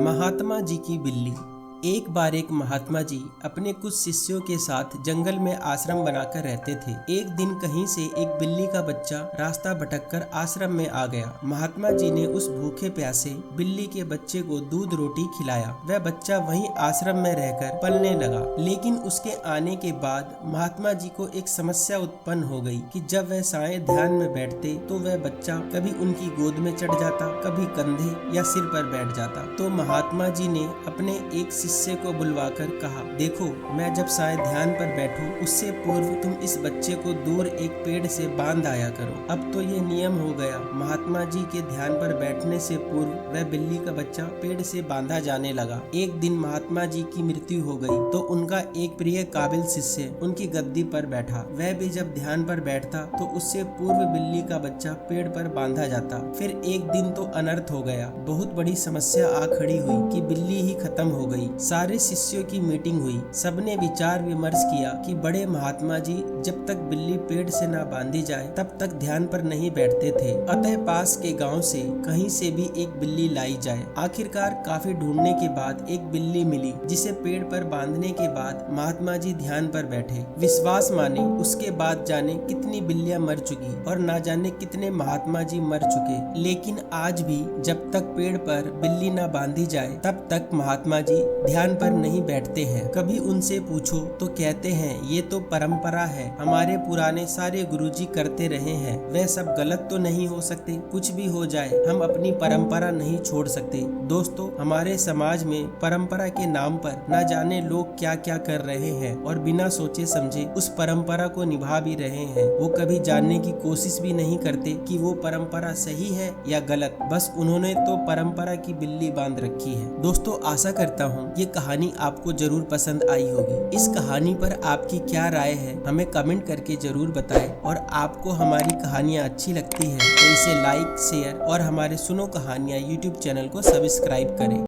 महात्मा जी की बिल्ली। एक बार एक महात्मा जी अपने कुछ शिष्यों के साथ जंगल में आश्रम बनाकर रहते थे। एक दिन कहीं से एक बिल्ली का बच्चा रास्ता भटककर आश्रम में आ गया। महात्मा जी ने उस भूखे प्यासे बिल्ली के बच्चे को दूध रोटी खिलाया। वह बच्चा वहीं आश्रम में रहकर पलने लगा। लेकिन उसके आने के बाद महात्मा जी को एक समस्या उत्पन्न हो गई कि जब वह सायं ध्यान में बैठते तो वह बच्चा कभी उनकी गोद में चढ़ जाता, कभी कंधे या सिर पर बैठ जाता। तो महात्मा जी ने अपने एक शिष्य को बुलवाकर कहा, देखो, मैं जब सायं ध्यान पर बैठूं उससे पूर्व तुम इस बच्चे को दूर एक पेड़ से बांध आया करो। अब तो ये नियम हो गया। महात्मा जी के ध्यान पर बैठने से पूर्व वह बिल्ली का बच्चा पेड़ से बांधा जाने लगा। एक दिन महात्मा जी की मृत्यु हो गई तो उनका एक प्रिय काबिल शिष्य उनकी गद्दी पर बैठा। वह भी जब ध्यान पर बैठता तो उससे पूर्व बिल्ली का बच्चा पेड़ पर बांधा जाता। फिर एक दिन तो अनर्थ हो गया। बहुत बड़ी समस्या आ खड़ी हुई कि बिल्ली ही खत्म हो गई। सारे शिष्यों की मीटिंग हुई। सबने विचार विमर्श किया कि बड़े महात्मा जी जब तक बिल्ली पेड़ से ना बांधी जाए तब तक ध्यान पर नहीं बैठते थे। अतः पास के गांव से कहीं से भी एक बिल्ली लाई जाए। आखिरकार काफी ढूंढने के बाद एक बिल्ली मिली जिसे पेड़ पर बांधने के बाद महात्मा जी ध्यान पर बैठे। विश्वास माने उसके बाद जाने कितनी बिल्लियां मर चुकी और ना जाने कितने महात्मा जी मर चुके। लेकिन आज भी जब तक पेड़ पर बिल्ली ना बांधी जाए तब तक महात्मा जी ध्यान पर नहीं बैठते हैं। कभी उनसे पूछो तो कहते हैं ये तो परंपरा है, हमारे पुराने सारे गुरुजी करते रहे हैं। वह सब गलत तो नहीं हो सकते? कुछ भी हो जाए हम अपनी परंपरा नहीं छोड़ सकते। दोस्तों, हमारे समाज में परंपरा के नाम पर न जाने लोग क्या क्या कर रहे हैं और बिना सोचे समझे उस परंपरा को निभा भी रहे हैं। वो कभी जानने की कोशिश भी नहीं करते कि वो परंपरा सही है या गलत। बस उन्होंने तो परंपरा की बिल्ली बांध रखी है। दोस्तों, आशा करता हूँ ये कहानी आपको जरूर पसंद आई होगी। इस कहानी पर आपकी क्या राय है हमें कमेंट करके जरूर बताएं। और आपको हमारी कहानियाँ अच्छी लगती है तो इसे लाइक, शेयर और हमारे सुनो कहानियाँ यूट्यूब चैनल को सब्सक्राइब करें।